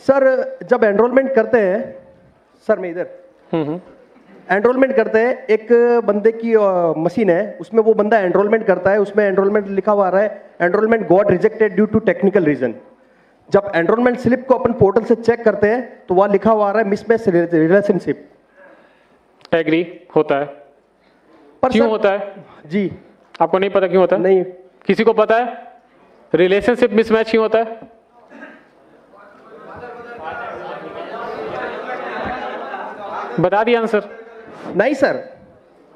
Sir जब enrolment करते हैं, सर मैं इधर एनरोलमेंट करते हैं, एक बंदे की मशीन है, उसमें वो बंदा एनरोलमेंट करता है, उसमें एनरोलमेंट लिखा हुआ आ रहा है enrolment got rejected due to technical reason. जब एनरोलमेंट स्लिप को अपन पोर्टल से चेक करते हैं तो वहां लिखा हुआ आ रहा है मिसमैच रिलेशनशिप। एग्री होता है, पर क्यों सर, होता है? जी आपको नहीं पता क्यों होता है? नहीं। किसी को पता है रिलेशनशिप मिसमैच क्यों होता है? बता दिया आंसर। नहीं सर,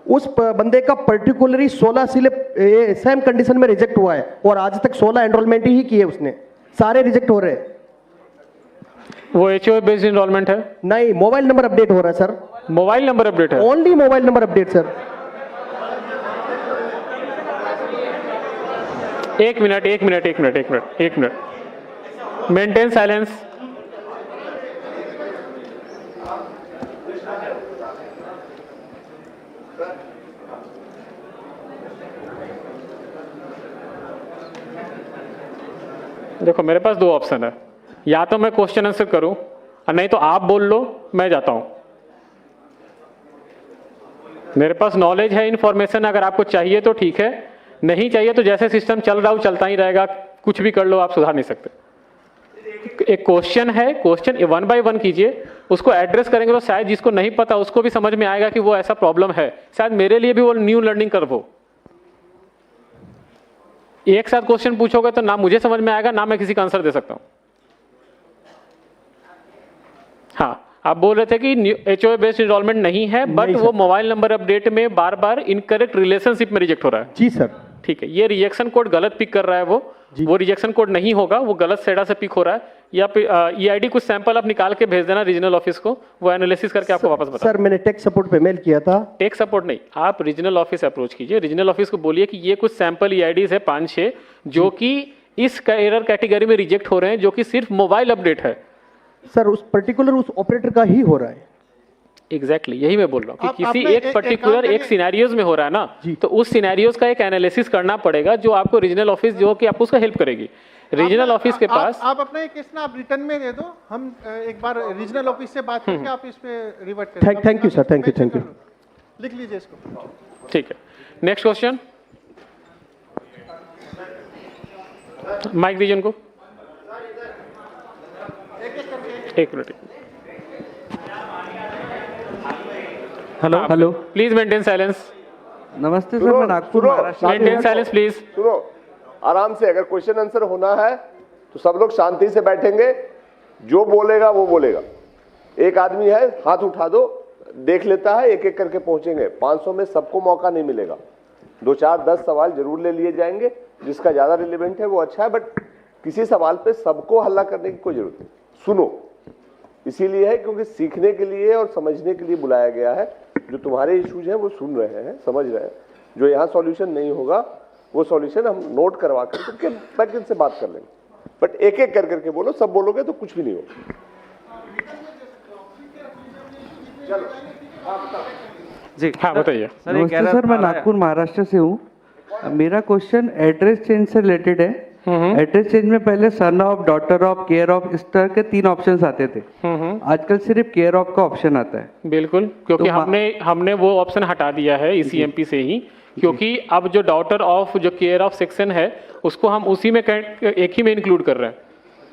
उस बंदे का पर्टिकुलरली 16 स्लिप सेम कंडीशन में रिजेक्ट हुआ है और आज तक 16 एनरोलमेंट ही किए उसने, सारे रिजेक्ट हो रहे हैं। वो एचओए बेस्ड एनरोलमेंट है? नहीं, मोबाइल नंबर अपडेट हो रहा है सर। मोबाइल नंबर अपडेट है? Only mobile number update sir. एक मिनट मेंटेन साइलेंस। देखो मेरे पास दो ऑप्शन है, या तो मैं क्वेश्चन आंसर करूं और नहीं तो आप बोल लो, मैं जाता हूं। मेरे पास नॉलेज है, इंफॉर्मेशन अगर आपको चाहिए तो ठीक है, नहीं चाहिए तो जैसे सिस्टम चल रहा हो चलता ही रहेगा, कुछ भी कर लो, आप सुधार नहीं सकते। एक क्वेश्चन है, क्वेश्चन 1 by 1 कीजिए, उसको एड्रेस करेंगे तो शायद जिसको नहीं पता उसको भी समझ में आएगा कि वो ऐसा प्रॉब्लम है, शायद मेरे लिए भी वो न्यू लर्निंग कर्व हो। एक साथ क्वेश्चन पूछोगे तो ना मुझे समझ में आएगा ना मैं किसी का आंसर दे सकता हूं। हाँ, आप बोल रहे थे कि एचओए बेस्ड एनरोलमेंट नहीं है, बट वो मोबाइल नंबर अपडेट में बार बार इनकरेक्ट रिलेशनशिप में रिजेक्ट हो रहा है। जी सर। ठीक है, ये रिजेक्शन कोड गलत पिक कर रहा है, वो रिजेक्शन कोड नहीं होगा, वो गलत सेडा से पिक हो रहा है। या ईआईडी कुछ सैंपल आप निकाल के भेज देना रीजनल ऑफिस को, वो एनालिसिस करके आपको वापस बता। सर मैंने टेक सपोर्ट पे मेल किया था। टेक सपोर्ट नहीं, आप रीजनल ऑफिस अप्रोच कीजिए, रीजनल ऑफिस को बोलिए कि ये कुछ सैंपल ईआईडीज है 5-6 जो कि इस एरर कैटेगरी में रिजेक्ट हो रहे हैं, जो कि सिर्फ मोबाइल अपडेट है। सर उस पर्टिकुलर उस ऑपरेटर का ही हो रहा है। एग्जैक्टली यही मैं बोल रहा हूँ कि किसी एक पर्टिकुलर एक सिनेरियोज में हो रहा है ना, तो उस सिनेरियोज का एक एनालिसिस करना पड़ेगा, जो आपको रीजनल ऑफिस जो कि आपको उसका हेल्प करेगी। रीजनल ऑफिस के पास आप अपना एक केस ना आप रिटर्न में दे दो, हम एक बार रीजनल ऑफिस से बात करके आप इस पे रिवर्ट करें। Thank you sir, thank you. लिख लीजिए इसको। ठीक है, नेक्स्ट क्वेश्चन। माइक दीजिए उनको। एक minute. Hello please maintain silence. नमस्ते सर, मैं Nagpur Maharashtra. Maintain silence please. सुनो आराम से, अगर क्वेश्चन आंसर होना है तो सब लोग शांति से बैठेंगे, जो बोलेगा वो बोलेगा। एक आदमी है, हाथ उठा दो, देख लेता है, एक एक करके पहुंचेंगे। 500 में सबको मौका नहीं मिलेगा, 2 4 10 सवाल जरूर ले लिए जाएंगे, जिसका ज्यादा रिलेवेंट है वो अच्छा है, बट किसी सवाल पे सबको हल्ला करने की कोई जरूरत नहीं। सुनो, इसीलिए है क्योंकि सीखने के लिए और समझने के लिए बुलाया गया है। जो तुम्हारे इश्यूज हैं वो सुन रहे हैं, समझ रहे हैं, जो यहाँ सॉल्यूशन नहीं होगा वो सॉल्यूशन हम नोट करवा करके बैक से बात कर लेंगे, बट एक एक कर करके बोलो, सब बोलोगे तो कुछ भी नहीं होगा। चलो जी हाँ बताइए। नमस्ते सर, मैं नागपुर महाराष्ट्र से हूँ। मेरा क्वेश्चन एड्रेस चेंज से रिलेटेड है। एड्रेस चेंज में पहले son of, daughter of, care of, इस तरह के 3 ऑप्शंस आते थे। आजकल सिर्फ केयर ऑफ का ऑप्शन आता है। बिल्कुल, क्योंकि तो हमने वो ऑप्शन हटा दिया है ईसीएमपी से ही, क्योंकि अब जो डॉटर ऑफ, जो केयर ऑफ सेक्शन है, उसको हम उसी में एक ही में इंक्लूड कर रहे हैं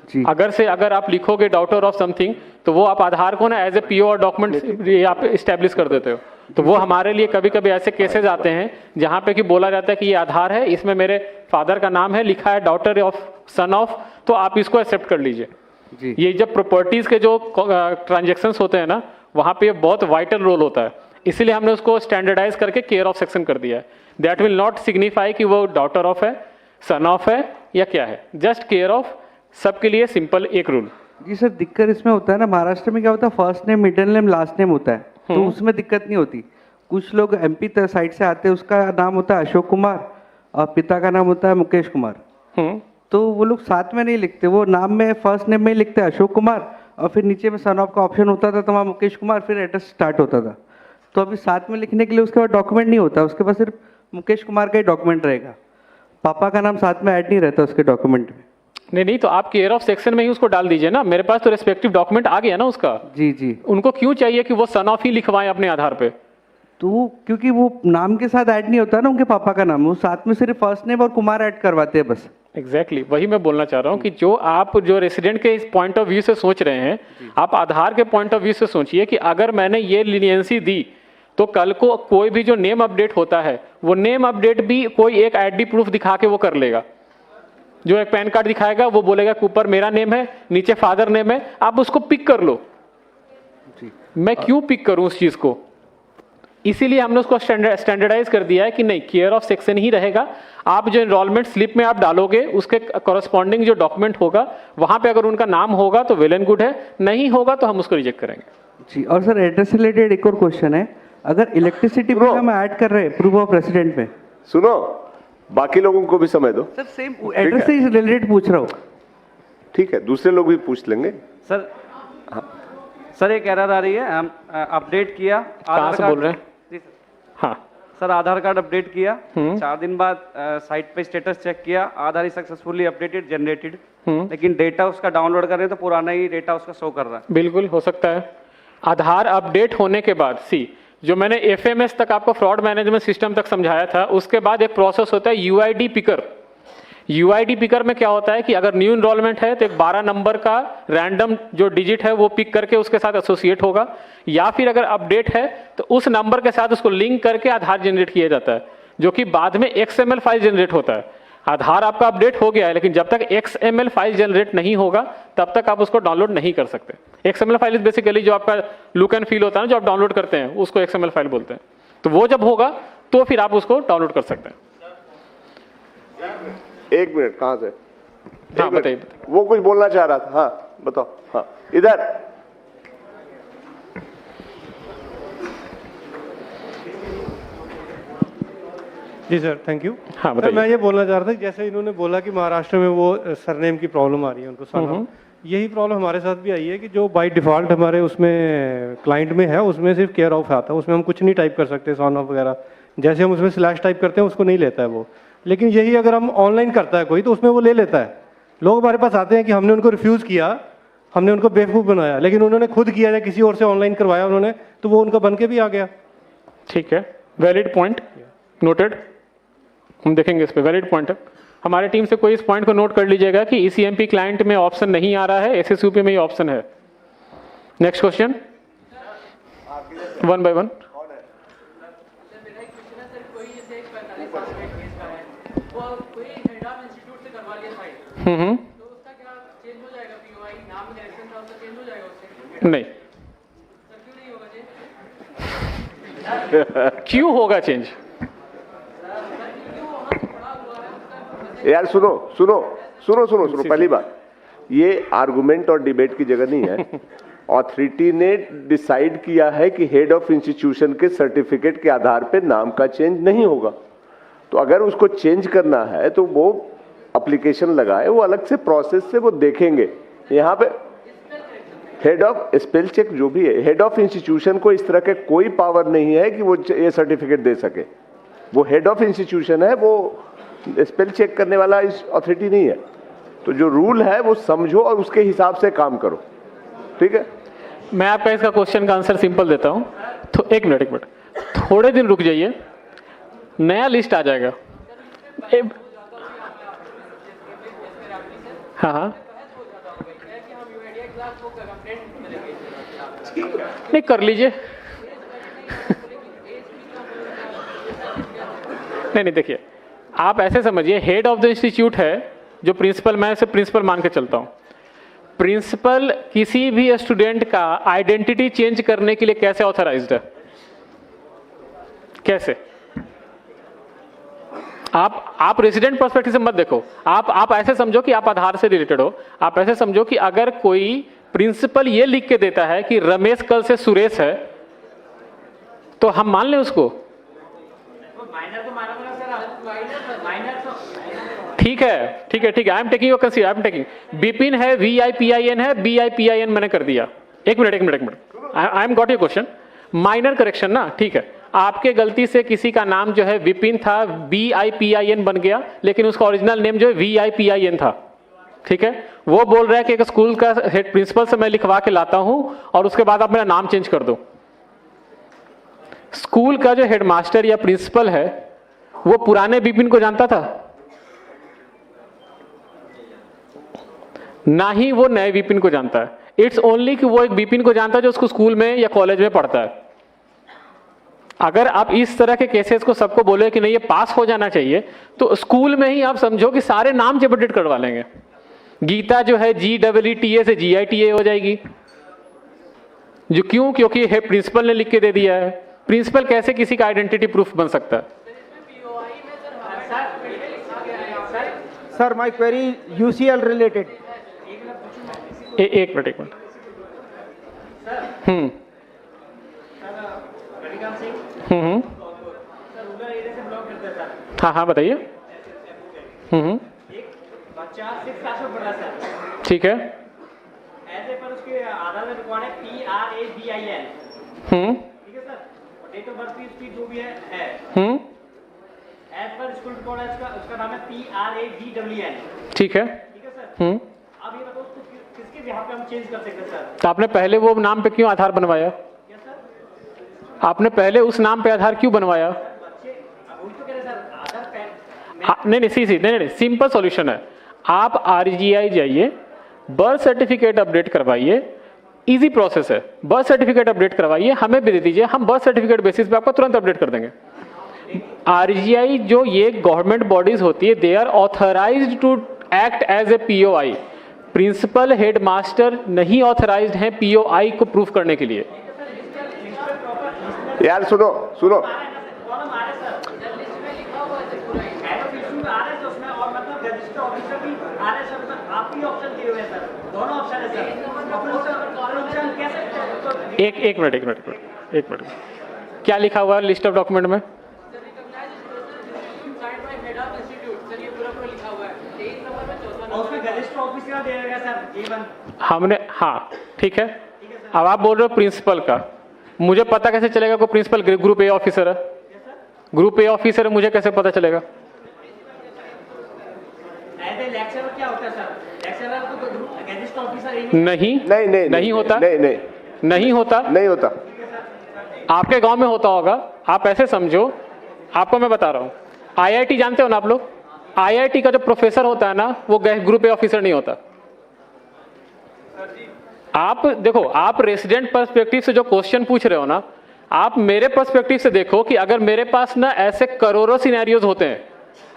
जी। अगर आप लिखोगे डॉटर ऑफ समथिंग, तो वो आप आधार को ना एज ए पीओ और डॉक्यूमेंट आप इस्टेब्लिश कर देते हो। तो वो हमारे लिए कभी कभी ऐसे केसेस आते हैं जहां पे कि बोला जाता है कि ये आधार है, इसमें मेरे फादर का नाम है, लिखा है डॉटर ऑफ, सन ऑफ, तो आप इसको एक्सेप्ट कर लीजिए। ये जब प्रॉपर्टीज के जो ट्रांजेक्शन्स होते हैं ना, वहां पे बहुत वाइटल रोल होता है, इसीलिए हमने उसको स्टैंडर्डाइज करके केयर ऑफ सेक्शन कर दिया है। दैट विल नॉट सिग्निफाई कि वो डॉटर ऑफ है, सन ऑफ है या क्या है, जस्ट केयर ऑफ, सबके लिए सिंपल एक रूल। जी सर, दिक्कत इसमें होता है ना, महाराष्ट्र में क्या होता है, first name, middle name, last name होता है, तो उसमें दिक्कत नहीं होती। कुछ लोग एमपी साइड से आते हैं, उसका नाम होता है अशोक कुमार और पिता का नाम होता है मुकेश कुमार, तो वो लोग साथ में नहीं लिखते, वो नाम में फर्स्ट नेम में ही लिखते हैं अशोक कुमार, और फिर नीचे में सन ऑफ का ऑप्शन होता था, तो वहाँ मुकेश कुमार, फिर एड्रेस स्टार्ट होता था। तो अभी साथ में लिखने के लिए उसके पास डॉक्यूमेंट नहीं होता, उसके पास सिर्फ मुकेश कुमार का ही डॉक्यूमेंट रहेगा, पापा का नाम साथ में ऐड नहीं रहता उसके डॉक्यूमेंट में। नहीं नहीं, तो आप केयर ऑफ सेक्शन में ही उसको डाल दीजिए ना, मेरे पास तो रेस्पेक्टिव डॉक्यूमेंट आ गया ना उसका। जी जी। उनको क्यों चाहिए कि वो सन ऑफ ही लिखवाएं अपने आधार पे? तो क्योंकि वो नाम के साथ ऐड नहीं होता ना उनके पापा का नाम, वो साथ में सिर्फ फर्स्ट नेम और कुमार ऐड करवाते हैं बस। एग्जैक्टली वही मैं बोलना चाह रहा हूँ कि जो आप जो रेसिडेंट के इस पॉइंट ऑफ व्यू से सोच रहे हैं, आप आधार के पॉइंट ऑफ व्यू से सोचिए कि अगर मैंने ये लीनियंसी दी तो कल को कोई भी जो नेम अपडेट होता है वो नेम अपडेट भी कोई एक आईडी प्रूफ दिखा के वो कर लेगा। जो एक पैन कार्ड दिखाएगा वो बोलेगा कि ऊपर मेरा नेम है, नीचे फादर नेम है, आप उसको पिक कर लो। मैं क्यों पिक करूं उस चीज को? इसीलिए हमने उसको स्टैंडर्डाइज कर दिया है कि नहीं, केयर ऑफ सेक्शन ही रहेगा। आप जो एनरोलमेंट स्लिप में आप डालोगे उसके कॉरेस्पॉन्डिंग जो डॉक्यूमेंट होगा वहां पे अगर उनका नाम होगा तो वेल एंड गुड है, नहीं होगा तो हम उसको रिजेक्ट करेंगे। जी। और सर एड्रेस से रिलेटेड एक और क्वेश्चन है, अगर इलेक्ट्रिसिटी बिल हम ऐड कर रहे हैं प्रूफ ऑफ रेसिडेंट में। सुनो, बाकी लोगों को भी समय दो। सर सेम एड्रेस से रिलेटेड पूछ रहा हूँ। ठीक है, दूसरे लोग भी पूछ लेंगे। सर सर एक एरर आ रही है, हम अपडेट किया कहाँ से बोल रहे हैं? जी सर। हाँ सर आधार कार्ड अपडेट किया, 4 दिन बाद साइट पे स्टेटस चेक किया, आधार इज सक्सेसफुली अपडेटेड जनरेटेड, लेकिन डेटा उसका डाउनलोड कर रहे हैं तो पुराना ही डेटा उसका शो कर रहा है। बिल्कुल हो सकता है। आधार अपडेट होने के बाद जो मैंने एफएमएस तक आपको फ्रॉड मैनेजमेंट सिस्टम तक समझाया था, उसके बाद एक प्रोसेस होता है यूआईडी पिकर। यूआईडी पिकर में क्या होता है कि अगर न्यू इनरोलमेंट है तो एक 12 नंबर का रैंडम जो डिजिट है वो पिक करके उसके साथ एसोसिएट होगा, या फिर अगर अपडेट है तो उस नंबर के साथ उसको लिंक करके आधार जनरेट किया जाता है, जो कि बाद में XML फाइल जनरेट होता है। आधार आपका अपडेट हो गया है, लेकिन जब तक XML फाइल जनरेट नहीं होगा तब तक आप उसको डाउनलोड नहीं कर सकते। XML फाइल इज बेसिकली जो आपका लुक एंड फील होता है ना, जो आप डाउनलोड करते हैं उसको XML फाइल बोलते हैं। तो वो जब होगा तो फिर आप उसको डाउनलोड कर सकते हैं। एक मिनट, कहाँ से? हाँ बताइए। वो कुछ बोलना चाह रहा था। हाँ बताओ। हाँ इधर। जी सर, थैंक यू। हाँ सर बताइए। मैं ये बोलना चाह रहा था कि जैसे इन्होंने बोला कि महाराष्ट्र में वो सरनेम की प्रॉब्लम आ रही है उनको, सरनेम, यही प्रॉब्लम हमारे साथ भी आई है कि जो बाय डिफॉल्ट हमारे उसमें क्लाइंट में है उसमें सिर्फ केयर ऑफ आता है, उसमें हम कुछ नहीं टाइप कर सकते, सन ऑफ वगैरह। जैसे हम उसमें स्लैश टाइप करते हैं उसको नहीं लेता है वो, लेकिन यही अगर हम ऑनलाइन करता है कोई तो उसमें वो ले लेता है। लोग हमारे पास आते हैं कि हमने उनको रिफ्यूज़ किया, हमने उनको बेवकूफ़ बनाया, लेकिन उन्होंने खुद किया या किसी और से ऑनलाइन करवाया उन्होंने, तो वो उनका बन के भी आ गया। ठीक है, वैलिड पॉइंट, नोटेड। हम देखेंगे इस पे, वैलिड पॉइंट है। हमारे टीम से कोई इस पॉइंट को नोट कर लीजिएगा कि ECMP क्लाइंट में ऑप्शन नहीं आ रहा है, SSUP में ही ऑप्शन है। Next question, 1 by 1। नहीं क्यों होगा चेंज? यार सुनो सुनो सुनो सुनो सुनो, पहली बात, ये आर्गुमेंट और डिबेट की जगह नहीं है। ऑथोरिटी ने डिसाइड किया है कि हेड ऑफ इंस्टीट्यूशन के सर्टिफिकेट के आधार पे नाम का चेंज नहीं होगा, तो अगर उसको चेंज करना है तो वो एप्लीकेशन लगाए, वो अलग से प्रोसेस से वो देखेंगे। यहाँ पे हेड ऑफ स्पेल चेक जो भी है, हेड ऑफ इंस्टीट्यूशन को इस तरह के कोई पावर नहीं है कि वो ये सर्टिफिकेट दे सके। वो हेड ऑफ इंस्टीट्यूशन है, वो स्पेल चेक करने वाला इस अथॉरिटी नहीं है। तो जो रूल है वो समझो और उसके हिसाब से काम करो, ठीक है? मैं आपका इसका क्वेश्चन का आंसर सिंपल देता हूं। तो एक मिनट, थोड़े दिन रुक जाइए, नया लिस्ट आ जाएगा। हाँ हाँ, नहीं कर लीजिए। नहीं देखिए, आप ऐसे समझिए, हेड ऑफ द इंस्टीट्यूट है जो प्रिंसिपल, मैं इसे प्रिंसिपल मान के चलता हूं। प्रिंसिपल किसी भी स्टूडेंट का आइडेंटिटी चेंज करने के लिए कैसे ऑथराइज्ड है? कैसे? आप रेजिडेंट पर्सपेक्टिव से मत देखो, आप ऐसे समझो कि आप आधार से रिलेटेड हो। आप ऐसे समझो कि अगर कोई प्रिंसिपल ये लिख के देता है कि रमेश कल से सुरेश है, तो हम मान लें उसको? ठीक है, I am taking your consider, I am taking. Bipin है, VIPIN है, BIPIN मैंने कर दिया। एक minute, I am got your question. Minor correction ना, ठीक है। आपके गलती से किसी का नाम जो है विपिन था, BIPIN बन गया, लेकिन उसका ओरिजिनल नेम जो है VIPIN था। ठीक है, वो बोल रहा है कि एक स्कूल का हेड प्रिंसिपल से मैं लिखवा के लाता हूं और उसके बाद आप मेरा नाम चेंज कर दो। स्कूल का जो हेडमास्टर या प्रिंसिपल है वो पुराने विपिन को जानता था? ना ही वो नए विपिन को जानता है। इट्स ओनली कि वो एक विपिन को जानता है जो उसको स्कूल में या कॉलेज में पढ़ता है। अगर आप इस तरह के केसेस को सबको बोले कि नहीं ये पास हो जाना चाहिए, तो स्कूल में ही आप समझो कि सारे नाम जब अपडेट करवा लेंगे। गीता जो है GEETA से GITA हो जाएगी। जो क्यों? क्योंकि है प्रिंसिपल ने लिख के दे दिया है। प्रिंसिपल कैसे किसी का आइडेंटिटी प्रूफ बन सकता है? Sir my query UCL related. एक मिनट। हाँ बताइए। ठीक है। ऐसे पर उसके आधार में रिकॉर्ड है PRABIN। ठीक है सर, और डेट ऑफ बर्थ भी उसकी जो भी है एज पर स्कूल रिकॉर्ड है उसका नाम है PRAGWN। ठीक है। ठीक है सर। अब ये बताओ उसको किसके बिहाफ पे हम चेंज कर सकते हैं सर? तो आपने पहले वो नाम पे क्यों आधार बनवाया? क्या सर? आपने पहले उस नाम पे आधार क्यों बनवाया? बच्चे वही तो कह रहे सर, आधार पैन नहीं, सिंपल सॉल्यूशन है। आप RGI जाइए, बर्थ सर्टिफिकेट अपडेट करवाइए, इजी प्रोसेस है। बर्थ सर्टिफिकेट अपडेट करवाइए, हमें भी दे दीजिए, हम बर्थ सर्टिफिकेट बेसिस पे आपको तुरंत अपडेट कर देंगे। RGI जो ये गवर्नमेंट बॉडीज होती है, they are authorised to act as a POI। Principal headmaster नहीं ऑथराइज्ड हैं POI को प्रूफ करने के लिए। यार सुनो सुनो, एक मिनट। क्या लिखा हुआ है लिस्ट ऑफ डॉक्यूमेंट में? हमने, हाँ ठीक है। अब आप बोल रहे हो प्रिंसिपल का, मुझे पता कैसे चलेगा कोई प्रिंसिपल ग्रुप A ऑफिसर है? ग्रुप A ऑफिसर है, मुझे कैसे पता चलेगा? लेक्चरर क्या होता है सर? लेक्चरर तो गेजिस्ट ऑफिसर नहीं होता। आपके गांव में होता होगा, आप ऐसे समझो, आपको मैं बता रहा हूं। IIT जानते हो ना आप लोग? IIT का जो प्रोफेसर होता है ना, वो ग्रुप A ऑफिसर नहीं होता। आप देखो, आप रेसिडेंट पर्सपेक्टिव से जो क्वेश्चन पूछ रहे हो ना, आप मेरे पर्सपेक्टिव से देखो कि अगर मेरे पास ना ऐसे करोड़ों सिनेरियोज होते हैं,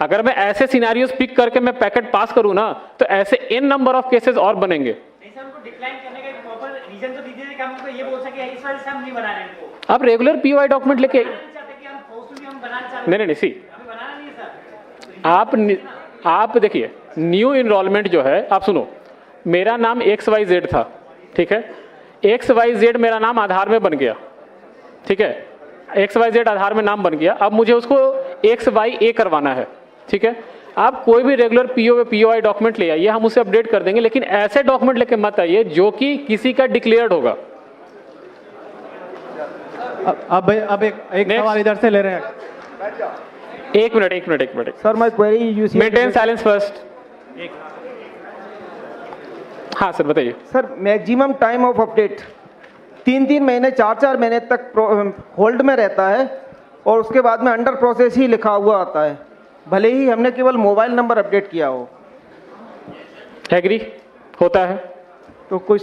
अगर मैं ऐसे सिनेरियोज पिक करके मैं पैकेट पास करूं ना, तो ऐसे n नंबर ऑफ केसेस और बनेंगे। हमको डिक्लाइन करने का एक प्रॉपर रीजन तो दीजिए कि हम ये बोल सके इस वजह से हम नहीं बना रहे हैं। आप रेगुलर POI डॉक्यूमेंट लेके नहीं सी आप देखिए, न्यू इनरोलमेंट जो है, आप सुनो, मेरा नाम XYZ था, ठीक है। XYZ मेरा नाम आधार में बन गया, ठीक है। XYZ आधार में नाम बन गया, अब मुझे उसको XYA करवाना है, ठीक है। आप कोई भी रेगुलर POI डॉक्यूमेंट ले आइए, हम उसे अपडेट कर देंगे, लेकिन ऐसे डॉक्यूमेंट लेके मत आइए जो कि किसी का डिक्लेयर्ड होगा। अब एक सवाल इधर से ले रहे हैं। एक minute sir my query UCL maintain silence first. हाँ सर बताइए। Sir maximum time of update 3 महीने 4 महीने तक होल्ड में रहता है और उसके बाद में अंडर प्रोसेस ही लिखा हुआ आता है, भले ही हमने केवल मोबाइल नंबर अपडेट किया हो। एग्री होता है। तो कोई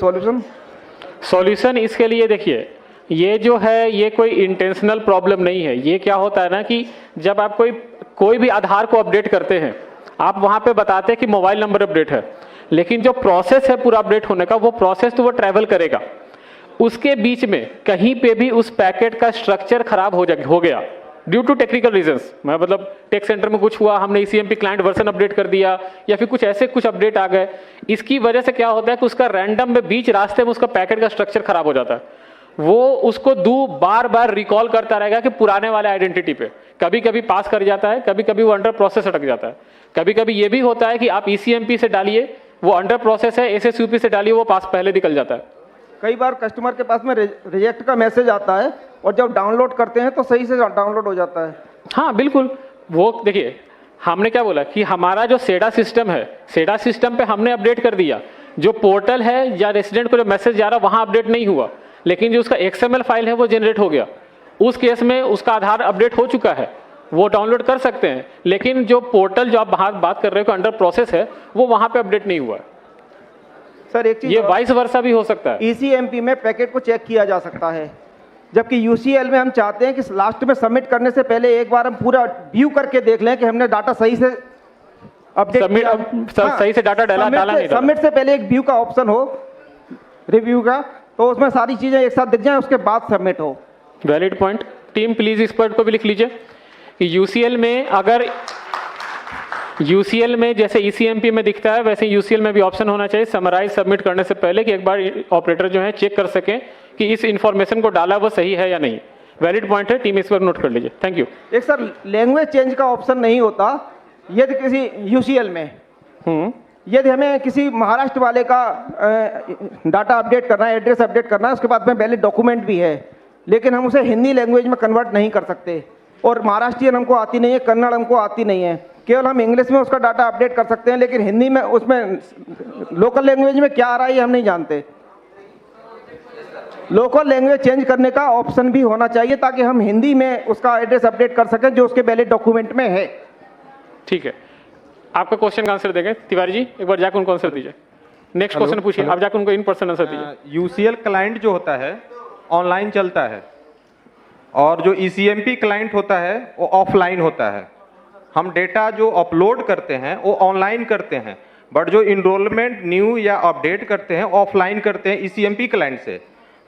सॉल्यूशन इसके लिए देखिए, ये जो है ये कोई इंटेंशनल प्रॉब्लम नहीं है। ये क्या होता है ना कि जब आप कोई भी आधार को अपडेट करते हैं, आप वहां पे बताते हैं कि मोबाइल नंबर अपडेट है, लेकिन जो प्रोसेस है पूरा अपडेट होने का, वो प्रोसेस तो वो ट्रैवल करेगा। उसके बीच में कहीं पे भी उस पैकेट का स्ट्रक्चर खराब हो गया ड्यू टू टेक्निकल रीजंस, मतलब टेक सेंटर में कुछ हुआ, हमने ECMP क्लाइंट वर्जन अपडेट कर दिया, या फिर कुछ अपडेट आ गए, इसकी वजह से क्या होता है कि उसका रैंडम में बीच रास्ते में उसका पैकेट का स्ट्रक्चर खराब हो जाता है। वो उसको बार रिकॉल करता रहेगा कि पुराने वाले आइडेंटिटी पे, कभी कभी पास कर जाता है, कभी कभी वो अंडर प्रोसेस अटक जाता है। कभी कभी ये भी होता है कि आप ECMP से डालिए, वो अंडर प्रोसेस है, SSUP से डालिए, वो पास पहले निकल जाता है। कई बार कस्टमर के पास में रिजेक्ट का मैसेज आता है और जब डाउनलोड करते हैं तो सही से डाउनलोड हो जाता है। हाँ बिल्कुल, वो देखिए, हमने क्या बोला कि हमारा जो सेडा सिस्टम है, सेडा सिस्टम पे हमने अपडेट कर दिया, जो पोर्टल है या रेसिडेंट को जो मैसेज जा रहा वहां अपडेट नहीं हुआ, लेकिन जो उसका XML फाइल है वो जनरेट हो गया। उस केस में उसका आधार अपडेट हो चुका है, वो डाउनलोड कर सकते हैं, लेकिन जो पोर्टल जो आप बात कर रहे हो अंडर प्रोसेस है वो वहां पे अपडेट नहीं हुआ है। सर एक चीज ये वाइस वर्सा भी हो सकता है। ECMP में पैकेट को चेक किया जा सकता है, जबकि UCL में हम चाहते हैं कि लास्ट में सबमिट करने से पहले एक बार हम पूरा व्यू करके देख लें कि हमने डाटा सही से अपडेट सही से डाटा डाला नहीं डाला। सबमिट से पहले एक व्यू का ऑप्शन हो, रिव्यू का, तो उसमें सारी चीजें एक साथ दिख जाए, उसके बाद सबमिट हो। Valid point. टीम प्लीज इस पॉइंट को भी लिख लीजिए कि UCL में अगर UCL में जैसे ECMP में दिखता है वैसे UCL में भी ऑप्शन होना चाहिए समराइज सबमिट करने से पहले कि एक बार ऑपरेटर जो है चेक कर सके कि इस इंफॉर्मेशन को डाला वो सही है या नहीं। वैलिड पॉइंट है, टीम इस पर नोट कर लीजिए। Thank you. एक सर लैंग्वेज चेंज का ऑप्शन नहीं होता यदि किसी UCL में, यदि हमें किसी महाराष्ट्र वाले का डाटा अपडेट करना है, एड्रेस अपडेट करना है, उसके बाद में वैलिड डॉक्यूमेंट भी है, लेकिन हम उसे हिंदी लैंग्वेज में कन्वर्ट नहीं कर सकते, और महाराष्ट्रियन हमको आती नहीं है, कन्नड़ हमको आती नहीं है, केवल हम इंग्लिश में उसका डाटा अपडेट कर सकते हैं, लेकिन हिंदी में उसमें लोकल लैंग्वेज में क्या आ रहा है ये हम नहीं जानते। लोकल लैंग्वेज चेंज करने का ऑप्शन भी होना चाहिए ताकि हम हिंदी में उसका एड्रेस अपडेट कर सकें जो उसके वैलिड डॉक्यूमेंट में है। ठीक है, आपका क्वेश्चन का आंसर देंगे तिवारी जी, एक बार जाकर उनको आंसर दीजिए। नेक्स्ट क्वेश्चन पूछिए, आप जाकर उनको इन पर्सन आंसर दीजिए। UCL क्लाइंट जो होता है ऑनलाइन चलता है और जो ECMP क्लाइंट होता है वो ऑफलाइन होता है। हम डेटा जो अपलोड करते हैं वो ऑनलाइन करते हैं, बट जो इनरोलमेंट न्यू या अपडेट करते हैं ऑफलाइन करते हैं ECMP क्लाइंट से।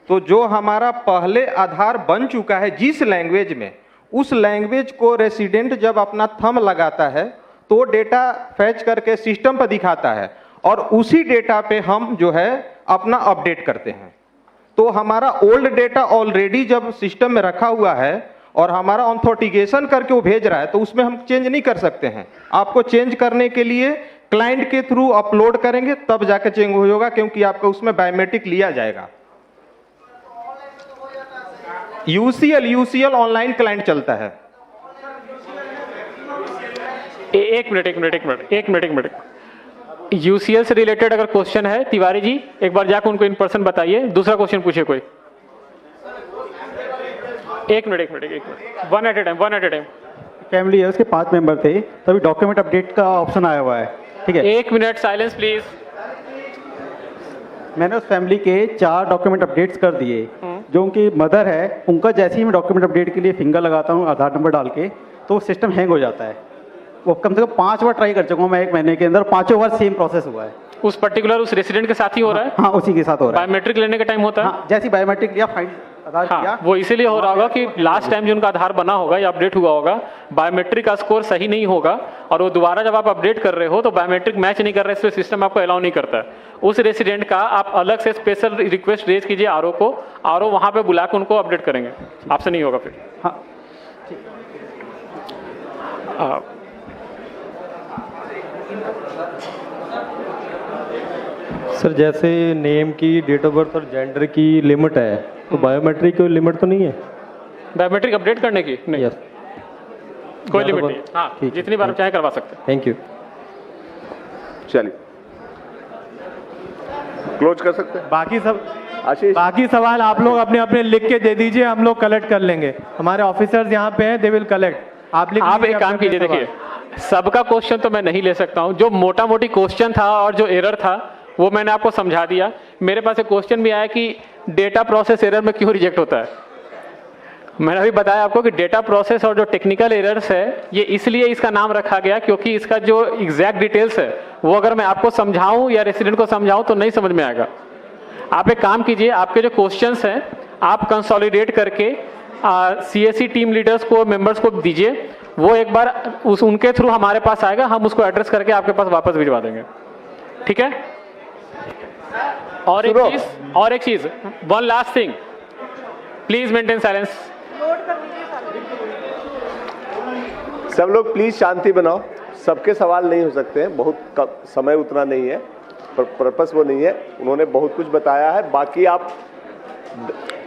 तो जो हमारा पहले आधार बन चुका है जिस लैंग्वेज में, उस लैंग्वेज को रेसिडेंट जब अपना थंब लगाता है तो डेटा फैच करके सिस्टम पर दिखाता है और उसी डेटा पे हम जो है अपना अपडेट करते हैं। तो हमारा ओल्ड डेटा ऑलरेडी जब सिस्टम में रखा हुआ है और हमारा ऑथेंटिकेशन करके वो भेज रहा है तो उसमें हम चेंज नहीं कर सकते हैं। आपको चेंज करने के लिए क्लाइंट के थ्रू अपलोड करेंगे तब जाके चेंज होगा, क्योंकि आपका उसमें बायोमेट्रिक लिया जाएगा। UCL ऑनलाइन क्लाइंट चलता है। एक मिनट। UCL से रिलेटेड अगर क्वेश्चन है तिवारी जी एक बार जाकर उनको इन पर्सन बताइए। दूसरा क्वेश्चन पूछिए कोई। एक minute, one at a time. Family है, उसके 5 मेंबर थे, तभी डॉक्यूमेंट अपडेट का ऑप्शन आया हुआ है। ठीक है, 1 मिनट साइलेंस प्लीज। मैंने उस फैमिली के 4 डॉक्यूमेंट अपडेट्स कर दिए। जो उनकी मदर है उनका जैसे ही मैं डॉक्यूमेंट अपडेट के लिए फिंगर लगाता हूँ आधार नंबर डाल के, तो सिस्टम हैंग हो जाता है। वो कम से कम 5 बार ट्राई कर चुका हूँ मैं 1 महीने के अंदर, 5 बार सेम प्रोसेस हुआ है। उस पर्टिकुलर उस रेसिडेंट के साथ ही हो रहा है? हाँ, उसी के साथ हो रहा है। बायोमेट्रिक लेने का टाइम होता है? हाँ, जैसे बायोमेट्रिक लिया, फाइल आधार किया, वो इसीलिए हो रहा होगा कि लास्ट टाइम जो उनका आधार बना होगा या अपडेट हुआ होगा, बायोमेट्रिक का स्कोर सही नहीं होगा और वो दोबारा जब आप अपडेट कर रहे हो तो बायोमेट्रिक मैच नहीं कर रहे, इसलिए सिस्टम आपको अलाउ नहीं करता है। उस रेसिडेंट का आप अलग से स्पेशल रिक्वेस्ट रेज कीजिए आरओ को, आरओ वहां पे बुला के उनको अपडेट करेंगे, आपसे नहीं होगा फिर। हाँ, सर जैसे नेम की, डेट ऑफ बर्थ और जेंडर की लिमिट है, तो बायोमेट्रिक की लिमिट तो नहीं है? बायोमेट्रिक अपडेट करने की नहीं, यस, कोई लिमिट नहीं है। हाँ, जितनी बार आप चाहे करवा सकते हैं। Thank you. चलिए क्लोज कर सकते हैं। बाकी सवाल आप लोग अपने अपने लिख के दे दीजिए, हम लोग कलेक्ट कर लेंगे। हमारे ऑफिसर्स यहाँ पे हैं, दे विल कलेक्ट। आप एक काम कीजिए, देखिए सबका क्वेश्चन तो मैं नहीं ले सकता हूँ, जो मोटा मोटी क्वेश्चन था और जो एरर था वो मैंने आपको समझा दिया। मेरे पास एक क्वेश्चन भी आया कि डेटा प्रोसेस एरर में क्यों रिजेक्ट होता है। मैंने अभी बताया आपको कि डेटा प्रोसेस और जो टेक्निकल एरर्स है ये इसलिए इसका नाम रखा गया क्योंकि इसका जो एग्जैक्ट डिटेल्स है वो अगर मैं आपको समझाऊं या रेसिडेंट को समझाऊं तो नहीं समझ में आएगा। आप एक काम कीजिए, आपके जो क्वेश्चंस हैं आप कंसोलिडेट करके CSE टीम लीडर्स को, मेंबर्स को दीजिए, वो एक बार उनके थ्रू हमारे पास आएगा, हम उसको एड्रेस करके आपके पास वापस भिजवा देंगे। ठीक है? और एक चीज, one last thing, please maintain silence. सब लोग प्लीज शांति बनाओ, सबके सवाल नहीं हो सकते हैं, बहुत समय उतना नहीं है, पर्पस वो नहीं है। उन्होंने बहुत कुछ बताया है, बाकी आप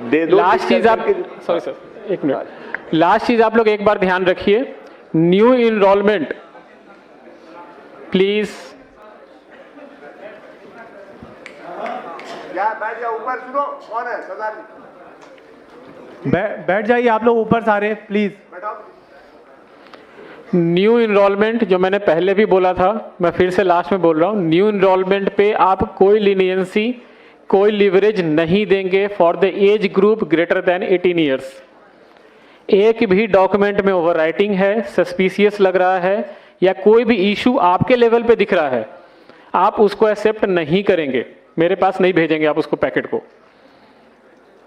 दे दो। लास्ट चीज आप, सॉरी सर, एक मिनट, लास्ट चीज आप लोग एक बार ध्यान रखिए, न्यू इनरोलमेंट प्लीज। क्या बैठ जाओ ऊपर, सुनो कौन है सरदार जी? बैठ जाइए आप लोग ऊपर सारे प्लीज। बैठाओ। न्यू इनरोलमेंट जो मैंने पहले भी बोला था, मैं फिर से लास्ट में बोल रहा हूँ, न्यू इनरोलमेंट पे आप कोई लीनियंसी, कोई लिवरेज नहीं देंगे for the age group greater than 18 years. एक भी डॉक्यूमेंट में ओवरराइटिंग है, सस्पिशियस लग रहा है या कोई भी इशू आपके लेवल पे दिख रहा है, आप उसको एक्सेप्ट नहीं करेंगे, मेरे पास नहीं भेजेंगे आप उसको पैकेट को।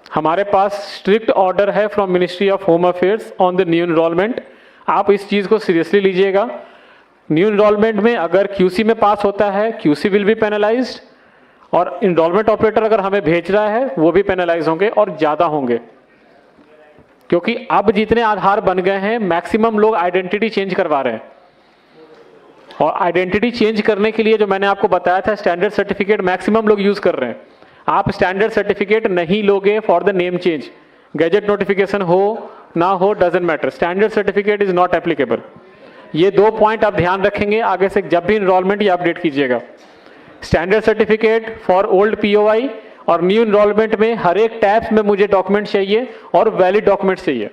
हमारे पास स्ट्रिक्ट ऑर्डर है from ministry of home affairs on the new enrolment. आप इस चीज को सीरियसली लीजिएगा। न्यू इनरोलमेंट में अगर क्यूसी में पास होता है, क्यूसी विल बी पेनलाइज्ड, और इनरोलमेंट ऑपरेटर अगर हमें भेज रहा है वो भी पेनलाइज होंगे और ज्यादा होंगे, क्योंकि अब जितने आधार बन गए हैं मैक्सिमम लोग आइडेंटिटी चेंज करवा रहे हैं, और आइडेंटिटी चेंज करने के लिए जो मैंने आपको बताया था स्टैंडर्ड सर्टिफिकेट मैक्सिमम लोग यूज कर रहे हैं। आप स्टैंडर्ड सर्टिफिकेट नहीं लोगे for the name change, gadget notification हो ना हो doesn't matter, standard certificate is not applicable. ये 2 पॉइंट आप ध्यान रखेंगे आगे से जब भी इनरोलमेंट या अपडेट कीजिएगा। Standard certificate for old POI और न्यू इनरोलमेंट में हर एक टैब्स में मुझे डॉक्यूमेंट चाहिए और वैलिड डॉक्यूमेंट चाहिए।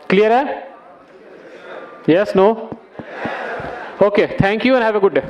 क्लियर है? Yes, no? Okay, thank you and have a good day.